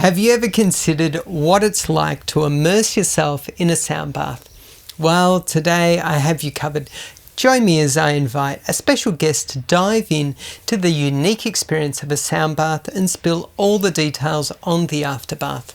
Have you ever considered what it's like to immerse yourself in a sound bath? Well, today I have you covered. Join me as I invite a special guest to dive in to the unique experience of a sound bath and spill all the details on the Afterbath.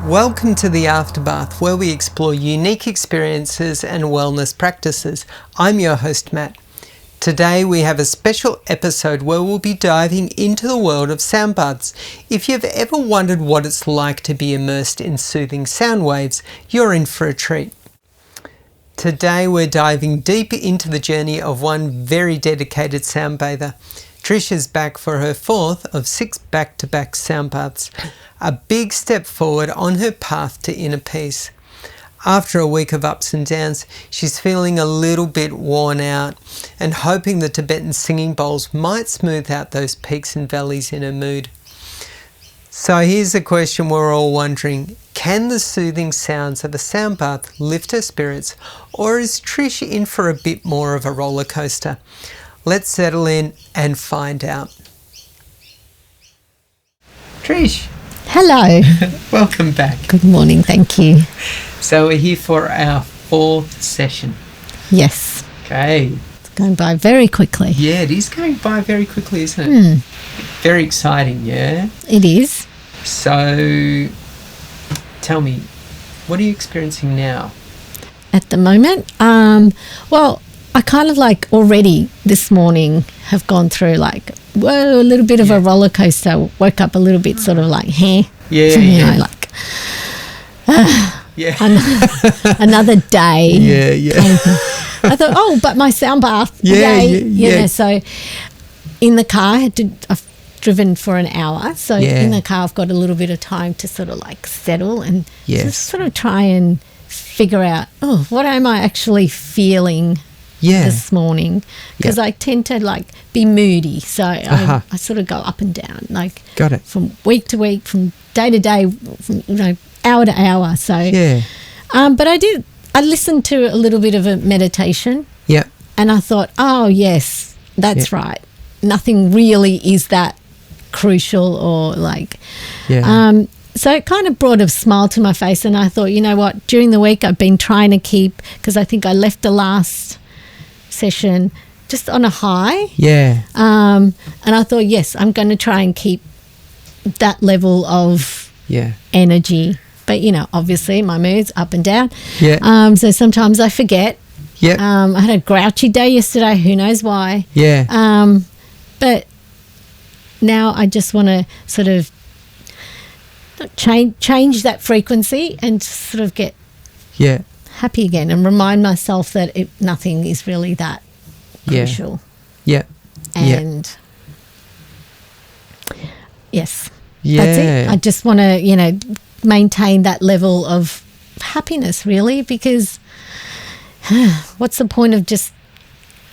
Welcome to the Afterbath, where we explore unique experiences and wellness practices. I'm your host, Matt. Today we have a special episode where we'll be diving into the world of sound baths. If you've ever wondered what it's like to be immersed in soothing sound waves, you're in for a treat. Today we're diving deep into the journey of one very dedicated sound bather. Trish is back for her fourth of 6 back-to-back sound baths, a big step forward on her path to inner peace. After a week of ups and downs, she's feeling a little bit worn out and hoping the Tibetan singing bowls might smooth out those peaks and valleys in her mood. So here's a question we're all wondering. Can the soothing sounds of a sound bath lift her spirits, or is Trish in for a bit more of a roller coaster? Let's settle in and find out. Trish. Hello. Welcome back. Good morning, thank you. So we're here for our 4th session. Yes. Okay. It's going by very quickly. Yeah, it is going by very quickly, isn't it? Very exciting, yeah? It is. So tell me, what are you experiencing now? At the moment, well, I kind of like already this morning have gone through like, whoa, a little bit of a roller coaster. Woke up a little bit sort of like, you know, like, another day. Yeah. Kind of thing. I thought, oh, but my sound bath. Yeah. So in the car, I've driven for an hour. So in the car, I've got a little bit of time to sort of like settle and just sort of try and figure out, what am I actually feeling this morning? Because I tend to like be moody, so I sort of go up and down, like from week to week, from day to day, from, hour to hour. So but I listened to a little bit of a meditation, and I thought, oh yes, that's right, nothing really is that crucial or like so it kind of brought a smile to my face, and I thought, you know what, during the week I've been trying to keep, because I think I left the last session just on a high, and I thought, yes, I'm going to try and keep that level of energy, but obviously my mood's up and down, so sometimes I forget. I had a grouchy day yesterday, who knows why, but now I just want to sort of change that frequency and sort of get happy again and remind myself that nothing is really that crucial. And that's it. I just want to, maintain that level of happiness, really, because what's the point of just,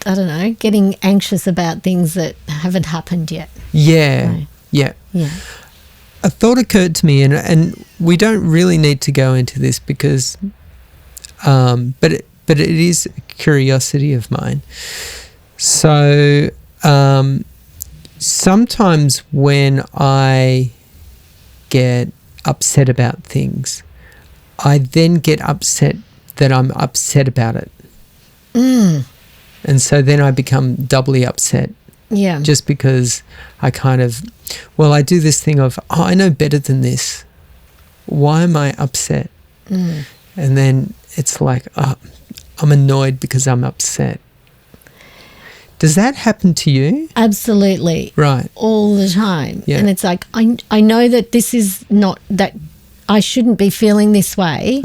I don't know, getting anxious about things that haven't happened yet? A thought occurred to me, and we don't really need to go into this because but it is a curiosity of mine. So sometimes when I get upset about things, I then get upset that I'm upset about it. And so then I become doubly upset. Just because I I do this thing of, I know better than this. Why am I upset? And then it's like, I'm annoyed because I'm upset. Does that happen to you? Absolutely. Right. All the time. And it's like, I know that this is not, that I shouldn't be feeling this way.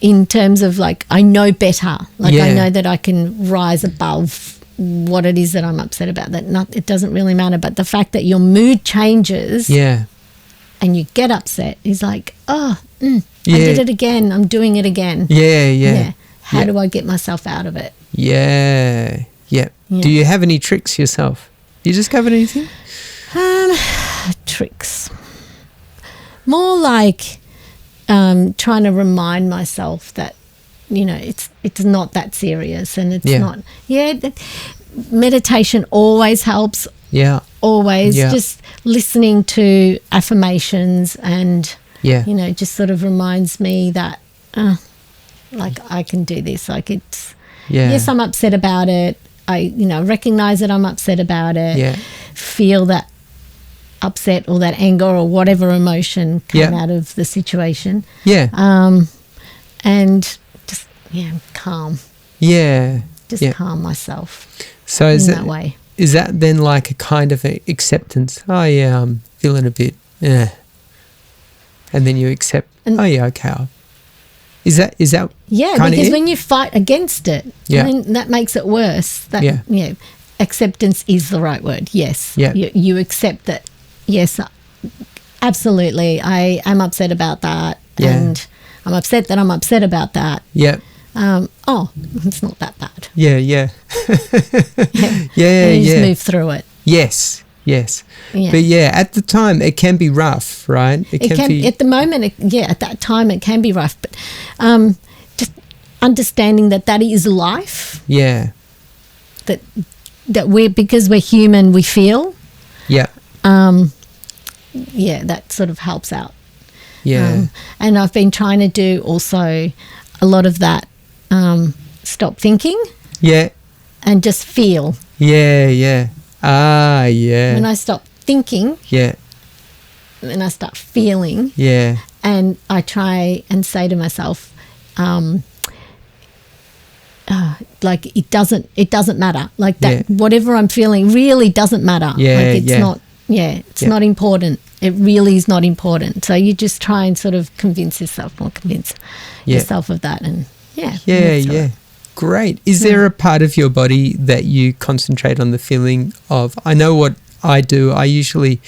In terms of like, I know better. Like I know that I can rise above what it is that I'm upset about. It doesn't really matter. But the fact that your mood changes and you get upset is like, I did it again. I'm doing it again. How do I get myself out of it? Do you have any tricks yourself? You discovered anything? Tricks. More like trying to remind myself that it's not that serious, and it's not. Meditation always helps. Yeah. Always just listening to affirmations and just sort of reminds me that like I can do this. Like it's yes, I'm upset about it. I recognize that I'm upset about it. Yeah. Feel that upset or that anger or whatever emotion come out of the situation. Yeah. And just calm. Yeah. Just calm myself. So in that way. Is that then like a kind of acceptance? Oh yeah, I'm feeling a bit and then you accept, okay. Is that because when you fight against it, then that makes it worse. Acceptance is the right word. Yes. Yeah. You accept that. Yes, absolutely. I am upset about that, and I'm upset that I'm upset about that. Yeah. It's not that bad. Yeah. You just move through it. Yes. Yeah. But at the time it can be rough, right? It can be, at the moment. At that time it can be rough, but just understanding that is life. Yeah. That because we're human, we feel. Yeah. That sort of helps out. Yeah. And I've been trying to do also a lot of that. Stop thinking. Yeah. And just feel. Yeah. When I stop thinking. Yeah. Then I start feeling. Yeah. And I try and say to myself, like it doesn't matter. Like that, whatever I'm feeling really doesn't matter. Yeah. Like it's not. Yeah, it's not important. It really is not important. So you just try and sort of convince yourself of that, and great. Is there a part of your body that you concentrate on the feeling of? I know what I do. I usually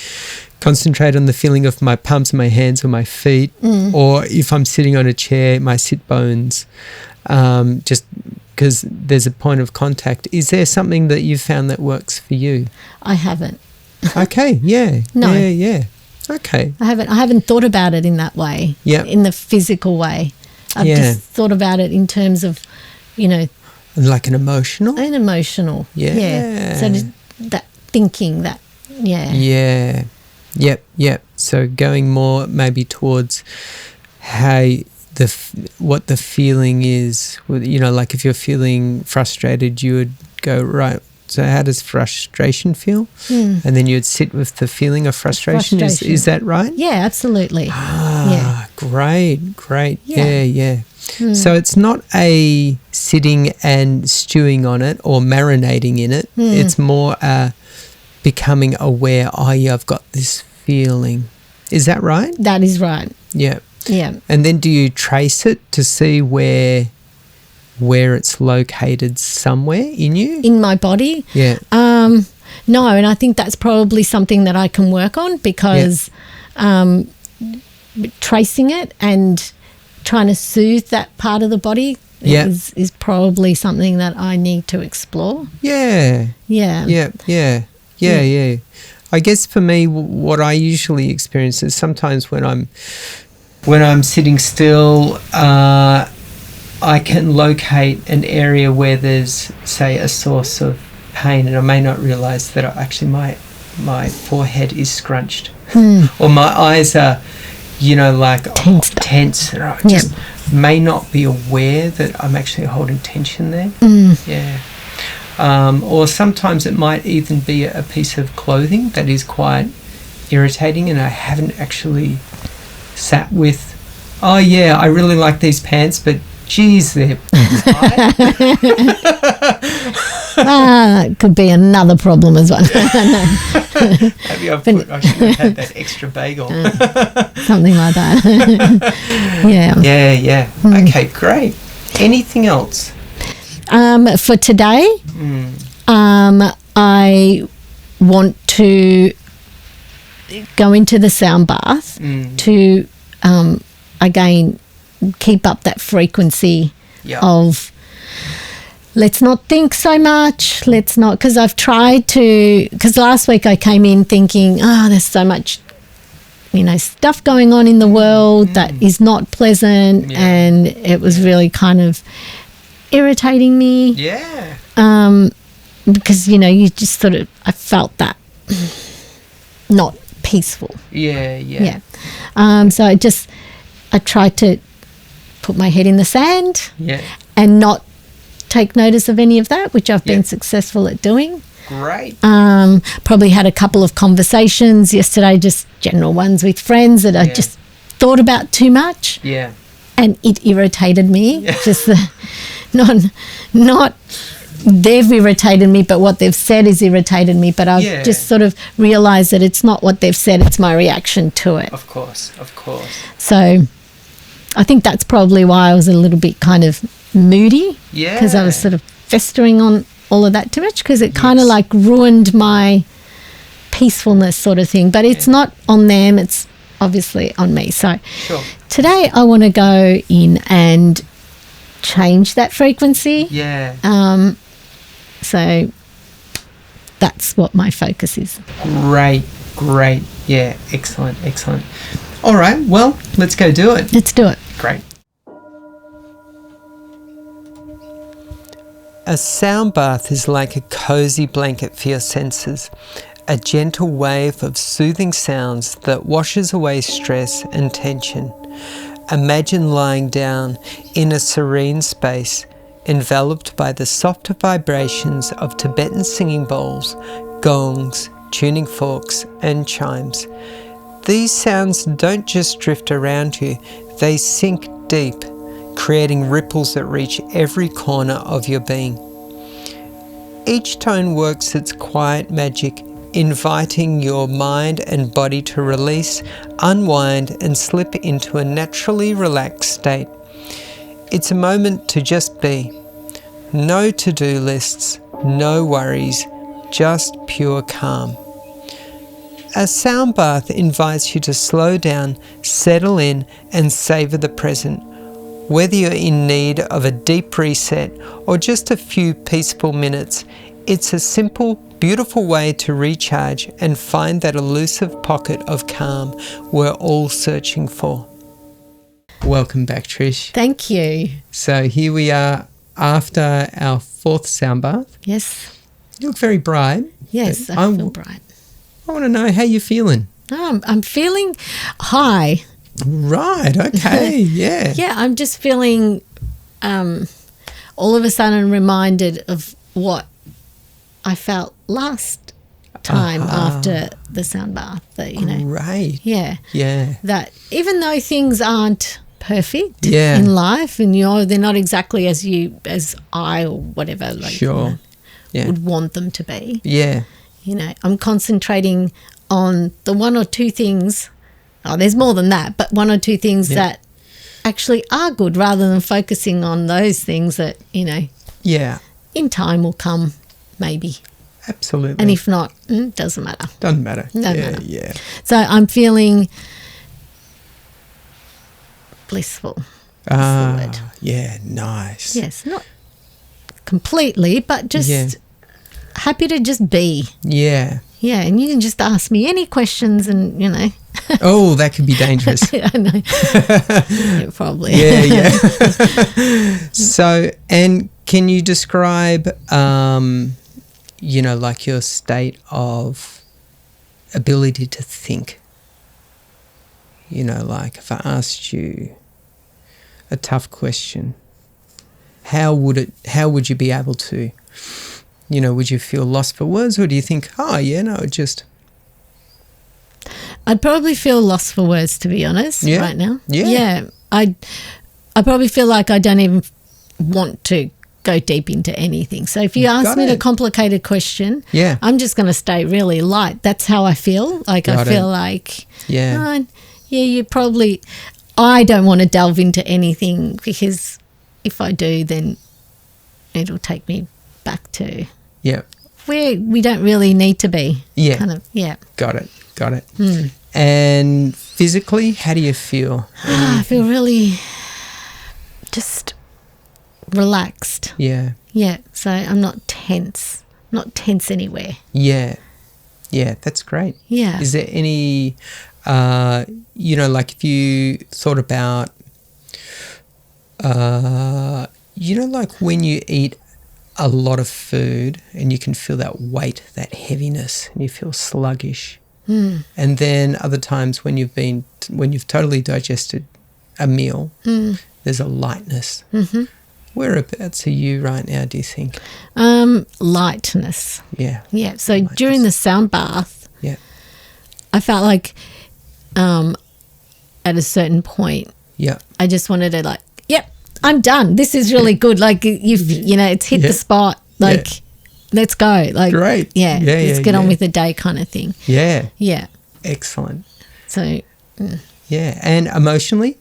concentrate on the feeling of my palms of my hands or my feet, or if I'm sitting on a chair, my sit bones, just because there's a point of contact. Is there something that you've found that works for you? I haven't. Okay, yeah. No. Yeah. Okay. I haven't thought about it in that way. Yeah. In the physical way. I've just thought about it in terms of, like an emotional? An emotional. Yeah. So just that thinking, that, Yeah. Yep. So going more maybe towards how what the feeling is. Like if you're feeling frustrated, you would go, right, so how does frustration feel? And then you'd sit with the feeling of frustration. Is that right? Yeah, absolutely. Great. Yeah. So it's not a sitting and stewing on it or marinating in it. It's more becoming aware, I've got this feeling. Is that right? That is right. Yeah. And then do you trace it to see where it's located somewhere in you? In my body? Yeah. No, and I think that's probably something that I can work on because tracing it and trying to soothe that part of the body is probably something that I need to explore. Yeah. I guess for me, what I usually experience is sometimes when I'm sitting still, I can locate an area where there's, say, a source of pain, and I may not realise that actually my forehead is scrunched or my eyes are, like tense, and I just may not be aware that I'm actually holding tension there. Yeah. Or sometimes it might even be a piece of clothing that is quite irritating, and I haven't actually sat with, I really like these pants, but geez, they're tight. That could be another problem as well. Maybe I should have had that extra bagel. Something like that. Yeah. Okay, great. Anything else? For today, I want to go into the sound bath to, again, keep up that frequency of let's not think so much, because I've tried to, because last week I came in thinking, there's so much stuff going on in the world that is not pleasant, and it was really kind of irritating me. Yeah. Because, you just sort of, I felt that not peaceful. Yeah. So I tried to put my head in the sand and not take notice of any of that, which I've been successful at doing. Great. Probably had a couple of conversations yesterday, just general ones with friends that I just thought about too much. Yeah. And it irritated me. Just not they've irritated me, but what they've said has irritated me. But I've just sort of realised that it's not what they've said, it's my reaction to it. Of course. So I think that's probably why I was a little bit kind of moody. Yeah. Because I was sort of festering on all of that too much, because it kind of like ruined my peacefulness sort of thing. But it's not on them, it's obviously on me. So today I want to go in and change that frequency. Yeah. So that's what my focus is. Great. Yeah, excellent. All right, well, let's go do it. Let's do it. Great. A sound bath is like a cozy blanket for your senses, a gentle wave of soothing sounds that washes away stress and tension. Imagine lying down in a serene space, enveloped by the softer vibrations of Tibetan singing bowls, gongs, tuning forks, and chimes. These sounds don't just drift around you, they sink deep, creating ripples that reach every corner of your being. Each tone works its quiet magic, inviting your mind and body to release, unwind, and slip into a naturally relaxed state. It's a moment to just be. No to-do lists, no worries, just pure calm. A sound bath invites you to slow down, settle in, and savour the present. Whether you're in need of a deep reset or just a few peaceful minutes, it's a simple, beautiful way to recharge and find that elusive pocket of calm we're all searching for. Welcome back, Trish. Thank you. So here we are after our fourth sound bath. Yes. You look very bright. Yes, I feel bright. I want to know how you're feeling. I'm feeling high. Right, okay, yeah. Yeah, I'm just feeling all of a sudden reminded of what I felt last time after the sound bath. That, Great. Yeah. Yeah. That even though things aren't perfect in life, and they're not exactly as I or whatever would want them to be. Yeah. I'm concentrating on the one or two things. Oh, there's more than that, but one or two things that actually are good, rather than focusing on those things that, in time will come, maybe. Absolutely. And if not, doesn't matter. Doesn't matter. Doesn't matter. Yeah. So I'm feeling blissful. Yeah, nice. Yes, not completely, but just happy to just be. Yeah. Yeah, and you can just ask me any questions and, Oh, that could be dangerous. I know. Yeah, probably. Yeah. So, and can you describe, like your state of ability to think? Like if I asked you a tough question, how would you be able to, would you feel lost for words, or do you think, I'd probably feel lost for words, to be honest, right now. Yeah. I probably feel like I don't even want to go deep into anything. So if you ask me a complicated question, I'm just going to stay really light. That's how I feel. Like I feel like, you probably, I don't want to delve into anything, because if I do, then it'll take me back to where we don't really need to be. Yeah. Got it. And physically, how do you feel? I feel really just relaxed. Yeah. Yeah. So I'm not tense. Not tense anywhere. Yeah. Yeah, that's great. Yeah. Is there any, like if you thought about, like when you eat a lot of food and you can feel that weight, that heaviness, and you feel sluggish. And then other times when you've totally digested a meal, there's a lightness. Whereabouts are you right now, do you think? Lightness. Yeah. Yeah. So lightness. During the sound bath, I felt like at a certain point, I just wanted to like, yep, I'm done. This is really good. Like it's hit the spot. Like, let's go. Like, great. Yeah. Let's get on with the day kind of thing. Yeah. Yeah. Excellent. So. Yeah. And emotionally?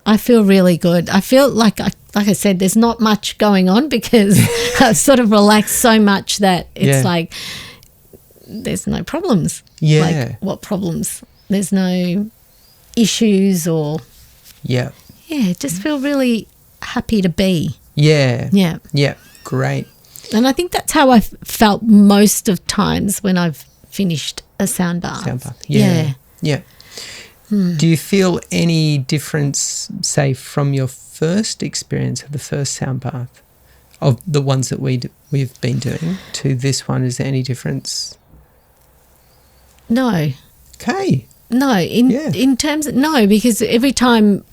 I feel really good. I feel like I said, there's not much going on because I've sort of relaxed so much that it's like there's no problems. Yeah. Like, what problems? There's no issues or... Yeah. Yeah, just feel really happy to be. Yeah. Yeah. Yeah. Great. And I think that's how I felt most of times when I've finished a sound bath. Sound bath. Yeah. Yeah. Do you feel any difference, say, from your first experience of the first sound bath, of the ones that we've been doing, to this one? Is there any difference? No. Okay. No. In terms of, no, because every time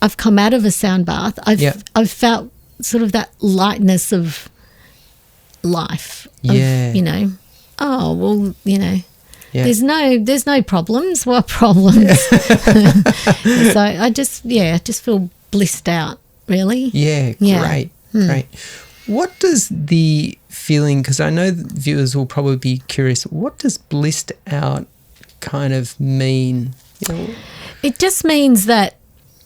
I've come out of a sound bath, I've felt sort of that lightness of life. Yeah. Of, oh, well, Yeah. There's no problems. What problems? So I just feel blissed out, really. Yeah, great, great. What does the feeling, because I know that viewers will probably be curious, what does blissed out kind of mean? It just means that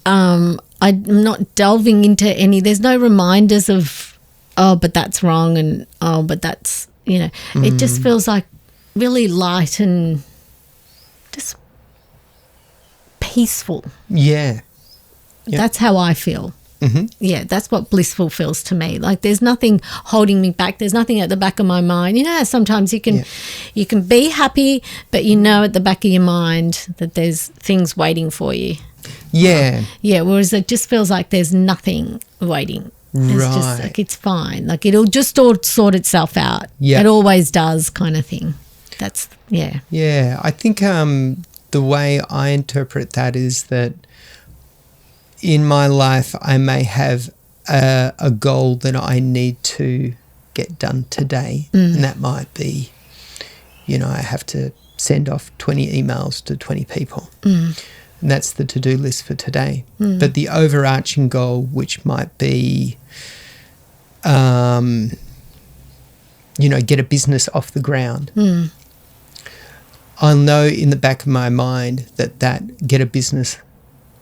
I'm not delving into there's no reminders of, oh, but that's wrong, and oh, but that's, it just feels like really light and just peaceful. Yeah. That's how I feel. Mm-hmm. Yeah, that's what blissful feels to me. Like there's nothing holding me back. There's nothing at the back of my mind. Sometimes you can be happy, but at the back of your mind that there's things waiting for you. Yeah. Whereas it just feels like there's nothing waiting. It's just like it's fine. Like it'll just all sort itself out. Yeah. It always does, kind of thing. That's Yeah, I think the way I interpret that is that in my life I may have a goal that I need to get done today, and that might be, I have to send off 20 emails to 20 people. And that's the to-do list for today. But the overarching goal, which might be, get a business off the ground, I'll know in the back of my mind that get a business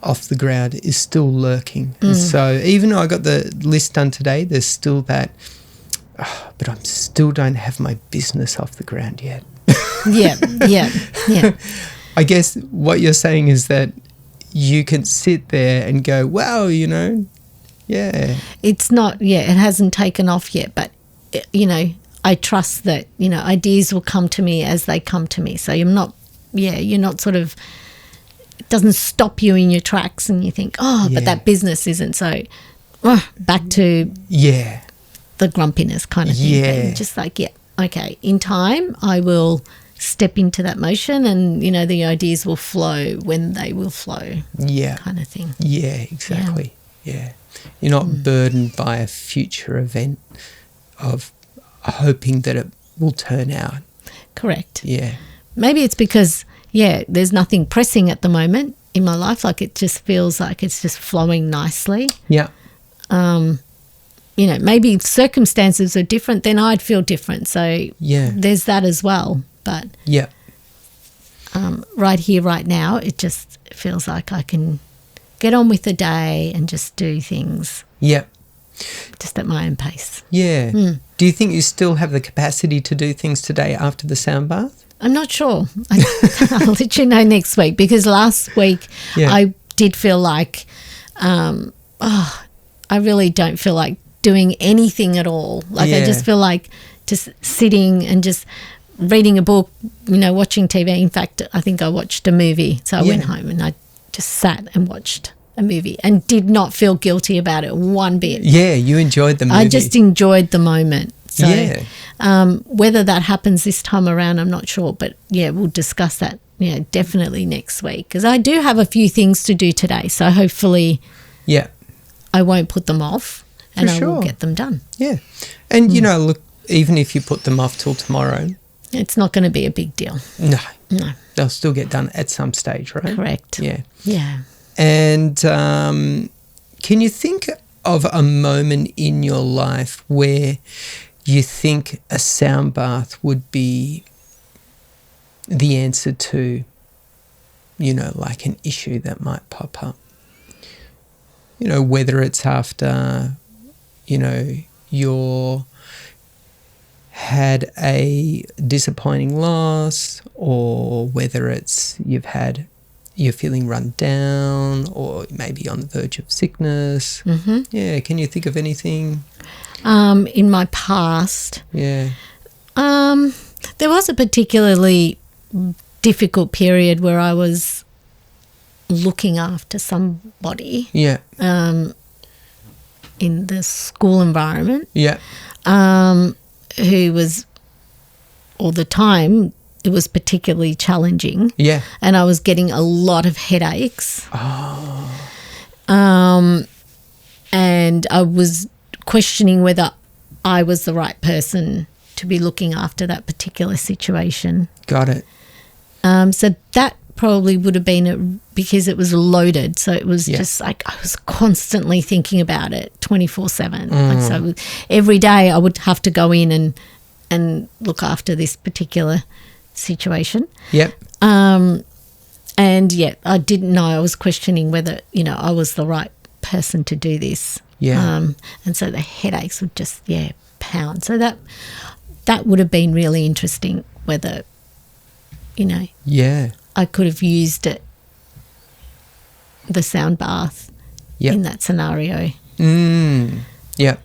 off the ground is still lurking. And so even though I got the list done today, there's still that, but I still don't have my business off the ground yet. Yeah. I guess what you're saying is that you can sit there and go, wow, It's not, it hasn't taken off yet, but, I trust that, ideas will come to me as they come to me. So you're not sort of, it doesn't stop you in your tracks and you think, but that business isn't. So back to the grumpiness kind of thing. And just like, okay, in time I will step into that motion and, the ideas will flow when they will flow. Yeah. Kind of thing. Yeah, exactly. Yeah. You're not burdened by a future event of hoping that it will turn out. Correct. Yeah. Maybe it's because, there's nothing pressing at the moment in my life. Like it just feels like it's just flowing nicely. Yeah. Maybe if circumstances are different, then I'd feel different. So there's that as well. But right here, right now, it just feels like I can get on with the day and just do things. Yeah. Just at my own pace. Yeah. Do you think you still have the capacity to do things today after the sound bath? I'm not sure. I'll let you know next week, because last week I did feel like, I really don't feel like doing anything at all. Like I just feel like just sitting and just reading a book, watching TV. In fact, I think I watched a movie. So I went home and I just sat and watched a movie and did not feel guilty about it one bit. Yeah, you enjoyed the movie. I just enjoyed the moment. So whether that happens this time around, I'm not sure. But, we'll discuss that, definitely next week. Because I do have a few things to do today. So hopefully I won't put them off and I will get them done. Yeah. And, look, even if you put them off till tomorrow, it's not going to be a big deal. No. They'll still get done at some stage, right? Correct. Yeah. Yeah. And can you think of a moment in your life where you think a sound bath would be the answer to, like an issue that might pop up? Whether it's after, you're had a disappointing loss, or whether it's you're feeling run down, or maybe on the verge of sickness. Mm-hmm. Yeah, can you think of anything? In my past, there was a particularly difficult period where I was looking after somebody. Yeah. In the school environment. Yeah. Who was, all the time, it was particularly challenging. Yeah. And I was getting a lot of headaches. Oh. And I was questioning whether I was the right person to be looking after that particular situation. Got it. So that probably would have been because it was loaded. So it was just like I was constantly thinking about it 24/7. Like, so every day I would have to go in and look after this particular situation. Yep. And I didn't know. I was questioning whether, I was the right person to do this. Yeah. And so the headaches would just, pound. So that would have been really interesting whether, Yeah. I could have used the sound bath in that scenario. Yeah.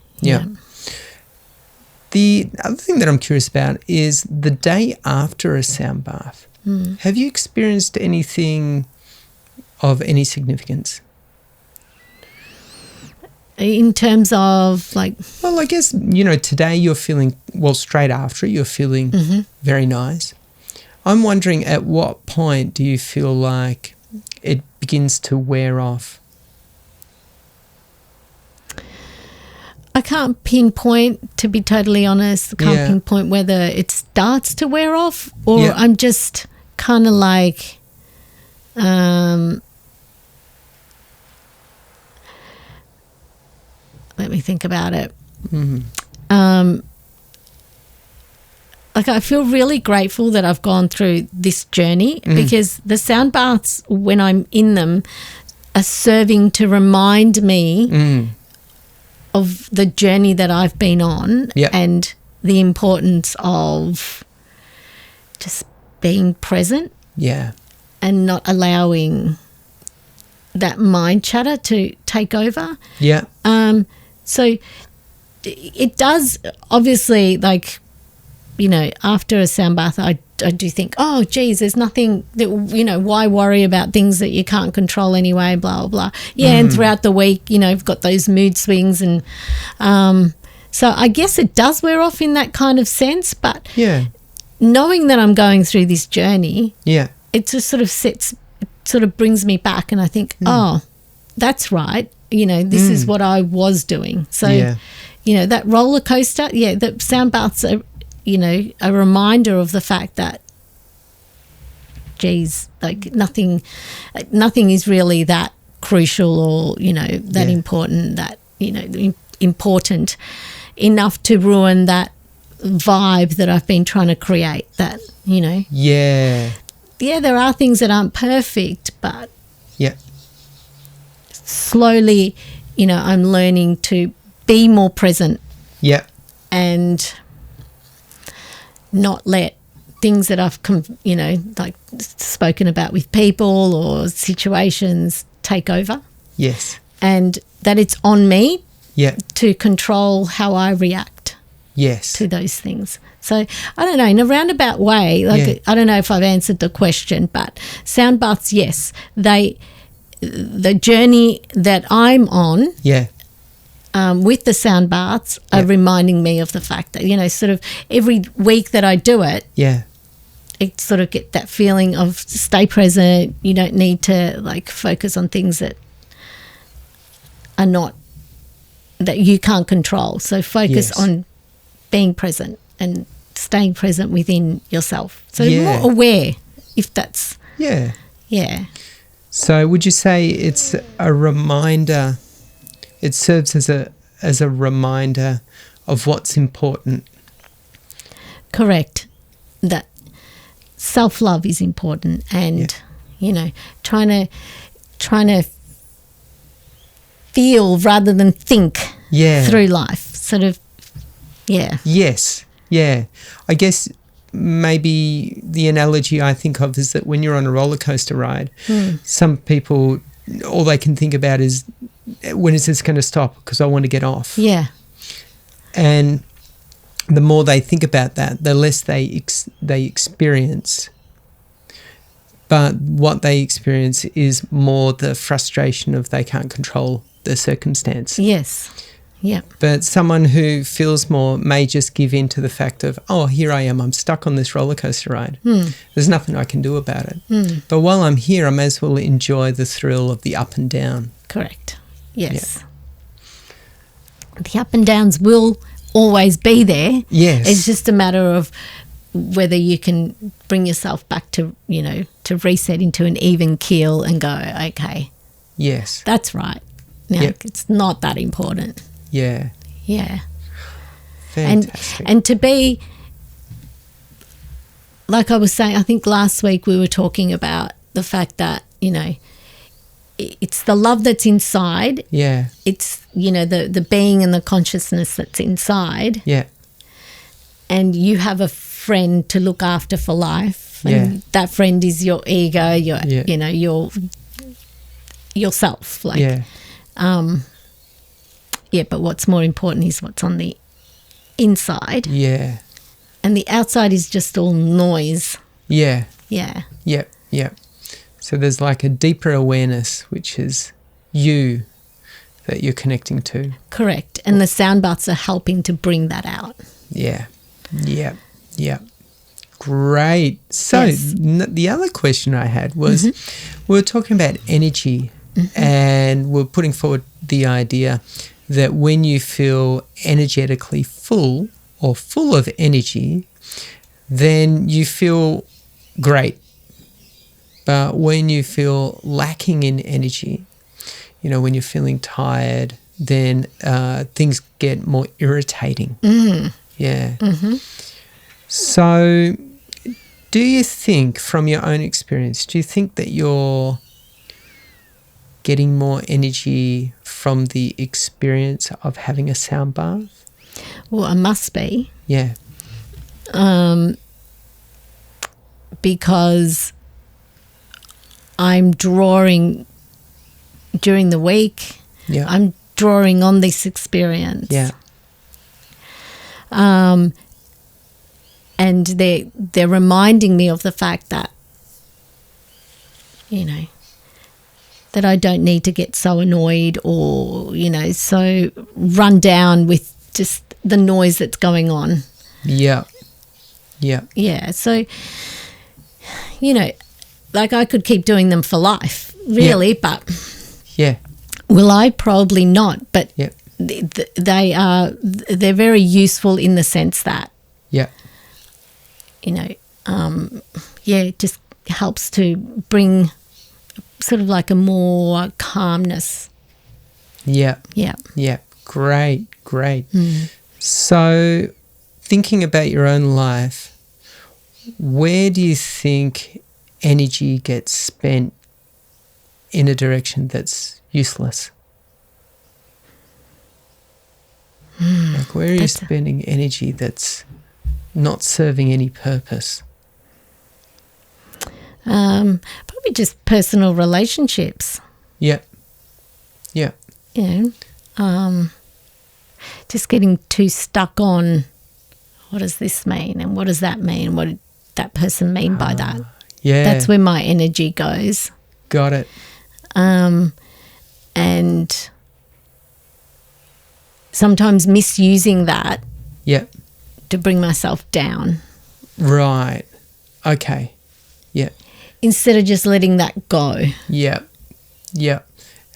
The other thing that I'm curious about is the day after a sound bath. Have you experienced anything of any significance? In terms of like... Well, I guess, today you're feeling, straight after it, you're feeling very nice. I'm wondering, at what point do you feel like it begins to wear off? I can't pinpoint, to be totally honest. I can't pinpoint whether it starts to wear off or I'm just kind of like... let me think about it. Like I feel really grateful that I've gone through this journey because the sound baths, when I'm in them, are serving to remind me of the journey that I've been on and the importance of just being present and not allowing that mind chatter to take over. So it does obviously, like, after a sound bath, I do think, oh, geez, there's nothing that, why worry about things that you can't control anyway, blah, blah, blah. And throughout the week, you've got those mood swings. And so I guess it does wear off in that kind of sense. But knowing that I'm going through this journey, it just sort of brings me back and I think, oh, that's right. This is what I was doing. So, that roller coaster, the sound baths are, a reminder of the fact that, geez, like nothing is really that crucial or, that important, that, important enough to ruin that vibe that I've been trying to create, that, Yeah, there are things that aren't perfect, but slowly, I'm learning to be more present. And not let things that I've, like spoken about with people or situations take over. Yes. And that it's on me to control how I react to those things. So I don't know, in a roundabout way, I don't know if I've answered the question, but sound baths, yes, the journey that I'm on with the sound baths are reminding me of the fact that, you know, sort of every week that I do it, it sort of get that feeling of stay present. You don't need to like focus on things that are not, that you can't control. So focus on being present and staying present within yourself. So more aware, if that's... Yeah. So would you say it's a reminder, it serves as a reminder of what's important? Correct. That self-love is important, and, you know, trying to feel rather than think through life. Sort of, Yes. Yeah. I guess maybe the analogy I think of is that when you're on a roller coaster ride, some people, all they can think about is, when is this going to stop? Because I want to get off. Yeah. And the more they think about that, the less they experience. But what they experience is more the frustration of they can't control the circumstance. Yes. Yeah. But someone who feels more may just give in to the fact of, oh, here I am, I'm stuck on this roller coaster ride. There's nothing I can do about it. But while I'm here, I may as well enjoy the thrill of the up and down. Correct. Yes. The up and downs will always be there. Yes. It's just a matter of whether you can bring yourself back to, you know, to reset into an even keel and go, okay. Yes. That's right. Now, it's not that important. Yeah. Yeah. Fantastic. And to be, like I was saying, I think last week we were talking about the fact that, you know, it's the love that's inside. Yeah. It's, you know, the being and the consciousness that's inside. Yeah. And you have a friend to look after for life. And that friend is your ego, your you know, yourself. Like, but what's more important is what's on the inside. Yeah. And the outside is just all noise. Yeah. Yeah. Yep. Yep. So there's like a deeper awareness, which is you, that you're connecting to. Correct. And the sound baths are helping to bring that out. Yeah. Yeah. Yeah. Great. So the other question I had was, we were talking about energy, and we're putting forward the idea that when you feel energetically full or full of energy, then you feel great. But when you feel lacking in energy, you know, when you're feeling tired, then things get more irritating. Yeah. So do you think, from your own experience, do you think that you're getting more energy from the experience of having a sound bath? Well, I must be. Yeah. Because I'm drawing during the week. Yeah. I'm drawing on this experience. Yeah. And they're reminding me of the fact that, you know, that I don't need to get so annoyed or, you know, so run down with just the noise that's going on. Yeah. Yeah. Yeah. So, you know, like I could keep doing them for life, really, but will I? Probably not. But they're very useful in the sense that, you know, it just helps to bring sort of like a more calmness. Yeah. Yeah. Yeah. Great. So thinking about your own life, where do you think energy gets spent in a direction that's useless? Like, where are you spending energy that's not serving any purpose? Probably just personal relationships. Yeah. Yeah. You know, just getting too stuck on what does this mean and what does that mean? What did that person mean by that? Yeah. That's where my energy goes. Got it. And sometimes misusing that to bring myself down. Right. Okay. Yeah. Instead of just letting that go. Yeah. Yeah.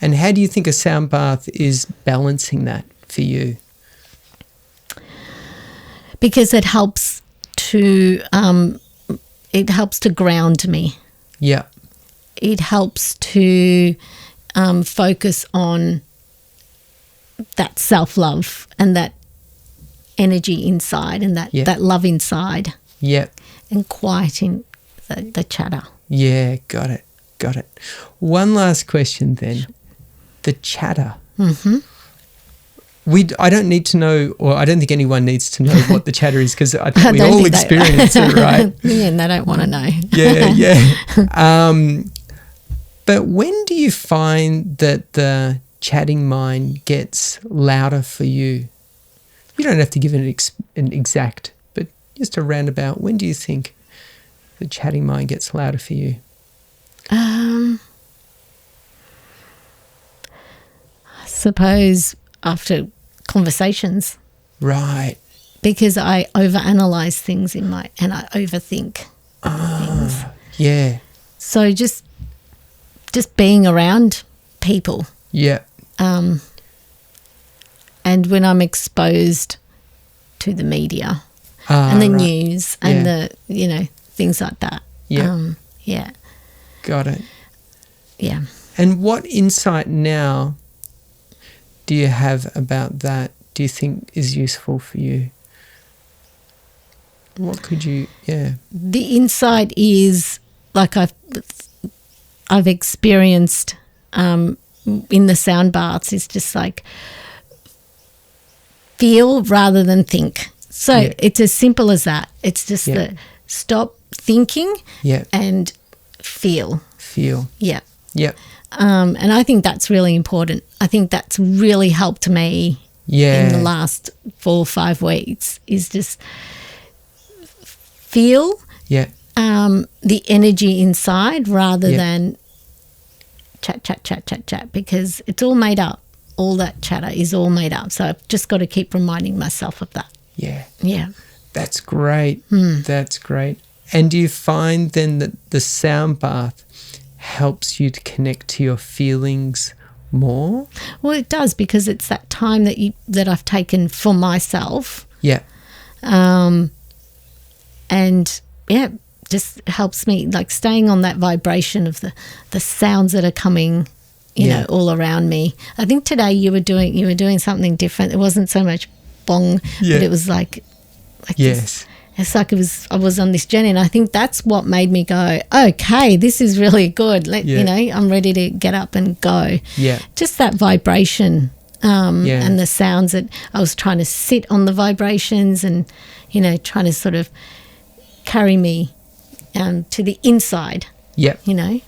And how do you think a sound bath is balancing that for you? Because it helps to ground me. Yeah. It helps to focus on that self-love and that energy inside and that love inside. Yeah. And quieting the chatter. Yeah, got it. One last question then. The chatter. Mm-hmm. I don't need to know, or I don't think anyone needs to know what the chatter is, because I think we all experience it, right? Yeah, and they don't want to know. Yeah. But when do you find that the chatting mind gets louder for you? You don't have to give an exact, but just a roundabout. When do you think the chatting mind gets louder for you? I suppose after conversations. Right. Because I overanalyze things and I overthink things. Yeah. So just being around people. Yeah. And when I'm exposed to the media and the news and the things like that. Yeah. Yeah. Got it. Yeah. And what insight now do you have about that, do you think is useful for you? What could you, The insight is, like I've experienced in the sound baths, is just like feel rather than think. So it's as simple as that. It's just stop thinking and feel. Yeah. Yeah. And I think that's really important. I think that's really helped me in the last 4 or 5 weeks, is just feel the energy inside rather than chat, because it's all made up. All that chatter is all made up. So I've just got to keep reminding myself of that. Yeah. Yeah. That's great. That's great. And do you find then that the sound bath helps you to connect to your feelings more? Well, it does, because it's that time that I've taken for myself. Yeah. And just helps me, like, staying on that vibration of the sounds that are coming, you know, all around me. I think today you were doing something different. It wasn't so much bong, but it was like yes. It's like I was on this journey, and I think that's what made me go, okay, this is really good. You know, I'm ready to get up and go. Yeah. Just that vibration and the sounds that I was trying to sit on the vibrations and, you know, trying to sort of carry me to the inside. Yeah. You know.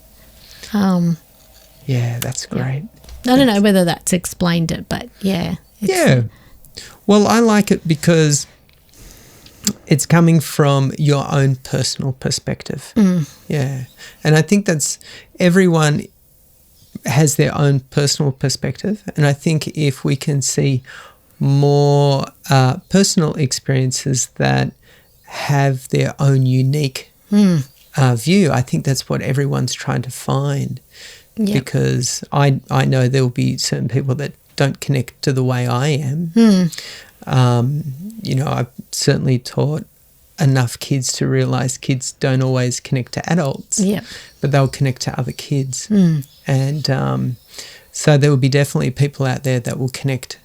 Yeah, that's great. I don't know whether that's explained it, but yeah. Yeah. Well, I like it because it's coming from your own personal perspective. Yeah. And I think that's, everyone has their own personal perspective. And I think if we can see more personal experiences that have their own unique view, I think that's what everyone's trying to find. Yep. Because I know there will be certain people that don't connect to the way I am. You know, I've certainly taught enough kids to realise kids don't always connect to adults, but they'll connect to other kids. And so there will be definitely people out there that will connect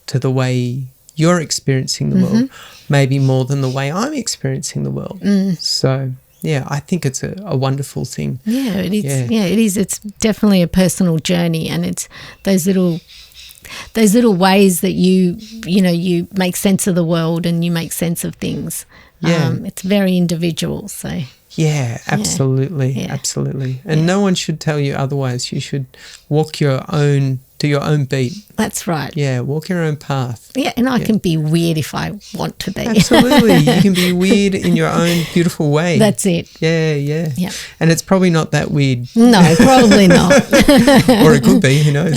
to the way you're experiencing the world, maybe more than the way I'm experiencing the world. So, yeah, I think it's a wonderful thing. Yeah, it is. Yeah, it is. It's definitely a personal journey, and it's those little ways that you make sense of the world and you make sense of things. It's very individual. So yeah, absolutely, absolutely. And no one should tell you otherwise. You should walk your own to your own beat. That's right. Yeah, walk your own path. Yeah, and I can be weird if I want to be. Absolutely. You can be weird in your own beautiful way. That's it. Yeah. Yeah. And it's probably not that weird. No, probably not. Or it could be, who knows.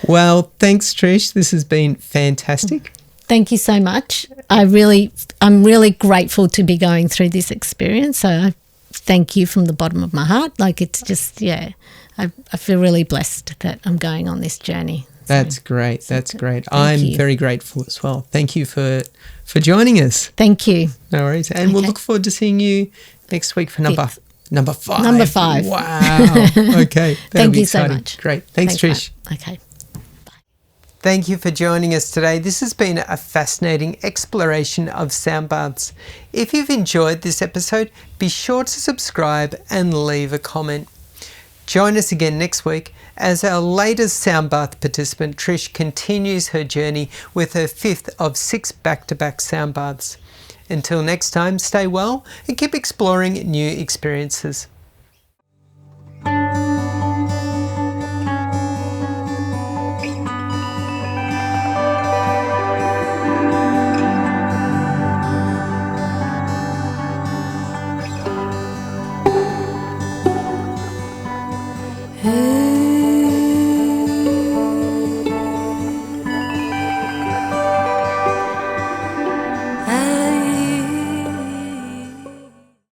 Well, thanks, Trish. This has been fantastic. Thank you so much. I'm really grateful to be going through this experience. So I thank you from the bottom of my heart. Like, it's just, I feel really blessed that I'm going on this journey. That's great. That's great. I'm very grateful as well. Thank you for joining us. Thank you. No worries. And we'll look forward to seeing you next week for number 5. Number 5. Wow. Okay. Thank you so much. Great. Thanks, Trish. Matt. Okay. Thank you for joining us today. This has been a fascinating exploration of sound baths. If you've enjoyed this episode, be sure to subscribe and leave a comment. Join us again next week as our latest sound bath participant, Trish, continues her journey with her 5th of 6 back-to-back sound baths. Until next time, stay well and keep exploring new experiences.